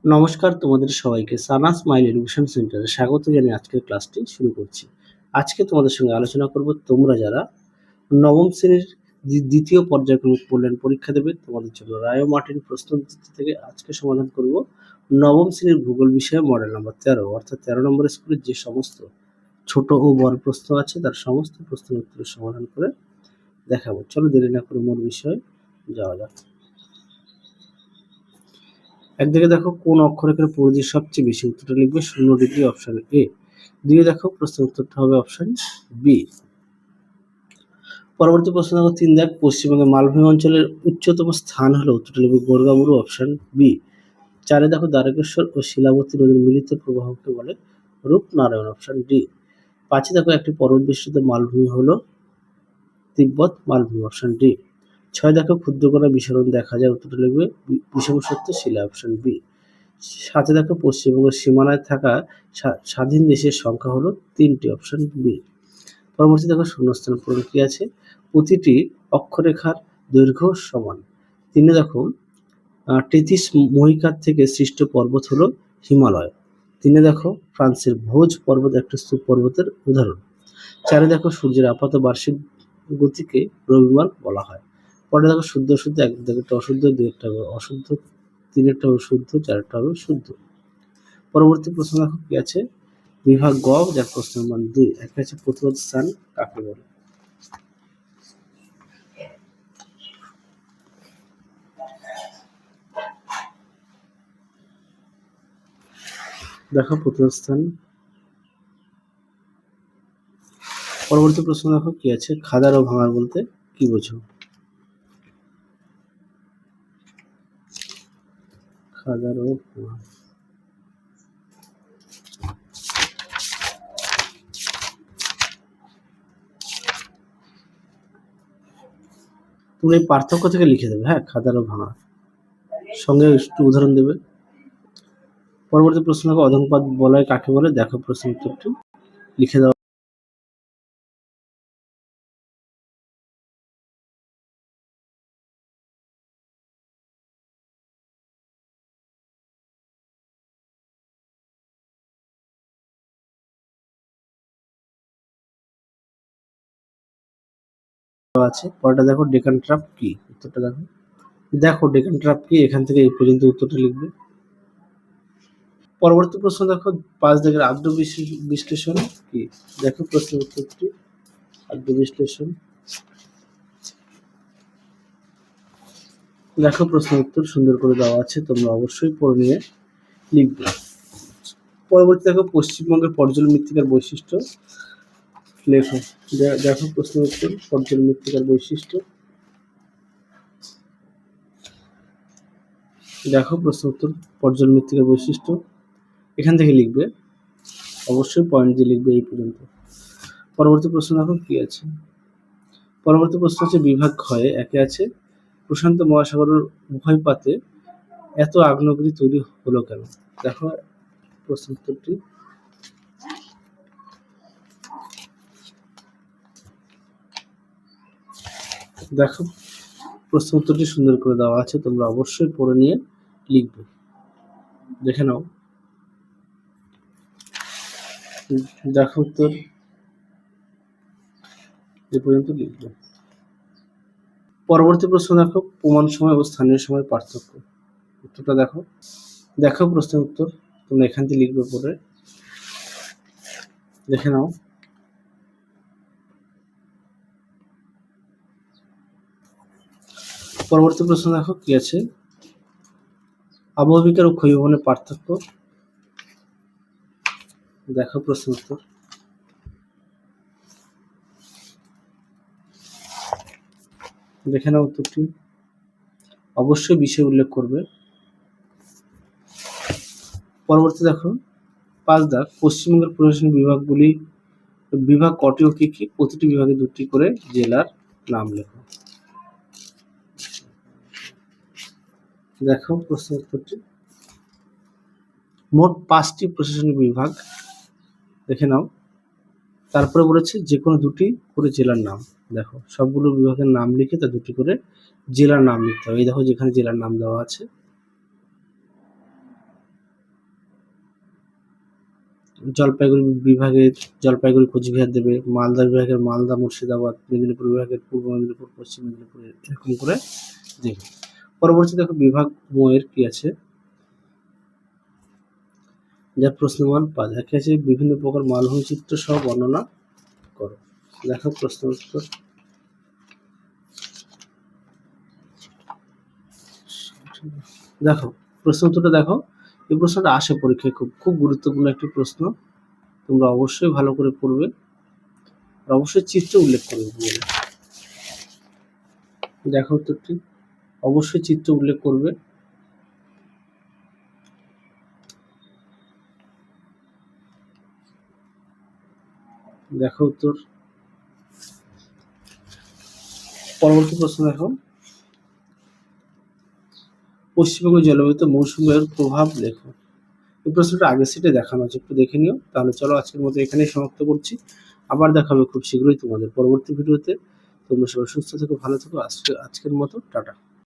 নমস্কার তোমাদের সবাইকে সানা স্মাইল এডুকেশন সেন্টারে স্বাগত জানিয়ে আজকের ক্লাসটি শুরু করছি। আজকে তোমাদের সঙ্গে আলোচনা করব তোমরা যারা নবম শ্রেণীর দ্বিতীয় পর্যায়ক্রমিক মূল্যায়ন পরীক্ষা দেবে তোমাদের জন্য রায় মার্টিন প্রশ্নপত্র থেকে আজকে সমাধান করব নবম শ্রেণীর ভূগোল বিষয়ে মডেল নম্বর 13 অর্থাৎ 13 নম্বর স্কুলের যে সমস্ত ছোট ও বড় প্রশ্ন আছে তার সমস্ত প্রশ্নের উত্তরের সমাধান করে দেখাবো। চলো দেরি না করে মূল বিষয়ে যাওয়া যাক। একদিকে দেখো কোন অক্ষরেখার পরিধি সবচেয়ে বেশি, উত্তরটা লিখবে 0 ডিগ্রি, অপশন এ। দুইয়ে দেখো প্রশ্নের উত্তরটা হবে অপশন বি। পরবর্তী প্রশ্ন দেখো 3 দেখ পশ্চিমবঙ্গের মালভূমি অঞ্চলের উচ্চতম স্থান হলো, উত্তরটা লিখবে গোরগাবুরু, অপশন বি। 4 দেখো দ্বারকেশ্বর ও শিলাবতী নদীর মিলিত প্রবাহকে বলে রূপনারায়ণ, অপশন ডি। 5 দেখো একটি পর্বত বেষ্টিত মালভূমি হলো তিব্বত মালভূমি, অপশন ডি। 6 দেখো ক্ষুদ্রকণা বিসরণ দেখা যায়, উত্তরটা লিখবে বিষমসত্ব শিলা, অপশন বি। 7 দেখো পশ্চিমবঙ্গের সীমানায় থাকা স্বাধীন দেশের সংখ্যা হলো 3টি, অপশন বি। পরবর্তী দেখো শূন্যস্থান পূরণ কি আছে, প্রতিটি অক্ষরেখার দৈর্ঘ্য সমান। 3 দেখো টেথিস মহিকার থেকে সৃষ্ট পর্বত হলো হিমালয়। 3 দেখো ফ্রান্সের ভোজ পর্বত একটি স্তূপ পর্বতের উদাহরণ। 4 দেখো সূর্যের আপাত বার্ষিক গতিকে দ্রব্যমান বলা হয়। পরে দেখো শুদ্ধ অশুদ্ধ, এক একটা অশুদ্ধ, 2 একটা অশুদ্ধ, 3 একটা শুদ্ধ, 4 একটা হবে শুদ্ধ। পরবর্তী প্রশ্ন দেখো কি আছে, বিভাগ গ যার প্রশ্ন নম্বর 2, একটা আছে প্রতিবাদ স্থান কাকে বলে। দেখো প্রতিবাদ স্থান। পরবর্তী প্রশ্ন দেখো কি আছে, খাদার ও ভাঙার বলতে কি বোঝো। খাদার ও ভাঙার, তুমি পার্থক্য থেকে লিখে দেবে, হ্যাঁ, খাদার ও ভাঙার সঙ্গে একটু উদাহরণ দেবে। পরবর্তী প্রশ্ন দেখো অধঃপাত বলয় কাকে বলে, দেখো প্রশ্ন উত্তরটি লিখে দেওয়া আছে। পরেরটা দেখো ডেকান ট্রাপ কি, উত্তরটা দেখো। দেখো ডেকান ট্রাপ কি, এখান থেকে এই পর্যন্ত উত্তরটা লিখবে। পরবর্তী প্রশ্ন দেখো 5 দাগের আদ্র বিশ্লেষণ কি, দেখো প্রশ্নের উত্তরটি। আদ্র বিশ্লেষণ, দেখো প্রশ্নের উত্তর সুন্দর করে দেওয়া আছে, তোমরা অবশ্যই পড়ে নিয়ে লিখবে। পরবর্তী দেখো পশ্চিমবঙ্গের পর্যটন মৃত্তিকার বৈশিষ্ট্য লেখো। দেখো প্রশ্নের উত্তর পর্যটন মৃত্তিকার বৈশিষ্ট্য। দেখো প্রশ্ন উত্তর পর্যটন মৃত্তিকার বৈশিষ্ট্য, এখান থেকে লিখবে, অবশ্যই পয়েন্ট দিয়ে লিখবে এই পর্যন্ত। পরবর্তী প্রশ্ন দেখো কি আছে, পরবর্তী প্রশ্ন হচ্ছে বিভাগ ক্ষয়ে একে আছে প্রশান্ত মহাসাগরের উভয় পাতে এত আগ্নেয়গিরি তৈরি হলো কেন। দেখো প্রশ্ন উত্তরটি। দেখো প্রশ্ন উত্তরটি সুন্দর করে দেওয়া আছে, তোমরা অবশ্যই পড়ে নিয়ে লিখবে, দেখে নাও। দেখো উত্তর এ পর্যন্ত লিখবে। পরবর্তী প্রশ্ন দেখো প্রমাণ সময় ও স্থানীয় সময় পার্থক্য, উত্তরটা দেখো। দেখো প্রশ্নের উত্তর, তোমরা এখান থেকে লিখবে, পরে দেখে নাও। পরবর্তী প্রশ্ন দেখো কি আছে, আবহবিকার ও ক্ষয়ভবনের পার্থক্য, দেখো প্রশ্ন উত্তর। দেখে নাও উত্তরটি, অবশ্যই বিষয় উল্লেখ করবে। পরবর্তী দেখো 5 দাগ পশ্চিমবঙ্গের প্রশাসনিক বিভাগ কটি ও কি কি, প্রতিটি বিভাগে 2টি করে জেলার নাম লেখো। দেখো প্রশ্ন উত্তরটি, মোট 5টি প্রশাসনিক বিভাগ, দেখে নাও। তারপরে বলেছে যে কোনো 2টি করে জেলার নাম, দেখো সবগুলো বিভাগের নাম লিখে তা 2টি করে জেলার নাম লিখতে হবে। এই দেখো যেখানে জেলার নাম দেওয়া আছে, জলপাইগুড়ি বিভাগের জলপাইগুড়ি কোচবিহার দেবে, মালদা বিভাগের মালদা মুর্শিদাবাদ, মেদিনীপুর বিভাগের পূর্ব মেদিনীপুর পশ্চিম মেদিনীপুর এরকম করে দেবে। পরবর্তী দেখো বিভাগ এর কি আছে, যা প্রশ্নমান পাওয়া যায়, কি আছে, বিভিন্ন প্রকার মালভূমি চিত্র সহ বর্ণনা করো। দেখো প্রশ্ন উত্তর, দেখো প্রশ্ন উত্তরটা দেখো। এই প্রশ্নটা আসে পরীক্ষায়, খুব খুব গুরুত্বপূর্ণ একটি প্রশ্ন, তোমরা অবশ্যই ভালো করে পড়বে, আর অবশ্যই চিত্র উল্লেখ করবে। দেখো উত্তরটি, অবশ্যই চিত্র উল্লেখ করবে। দেখো উত্তর। পরবর্তী প্রশ্ন দেখো, পশ্চিমবঙ্গের জলবায়ুতে মৌসুমী বায়ুর প্রভাব লেখো। এই প্রশ্নটা আগের সিটে দেখানো আছে, একটু দেখে নিও। তাহলে চলো আজকের মতো এখানেই সমাপ্ত করছি, আবার দেখা হবে খুব শীঘ্রই তোমাদের পরবর্তী ভিডিওতে। তোমরা সবাই সুস্থ থেকো, ভালো থেকো। আজকের মতো টাটা।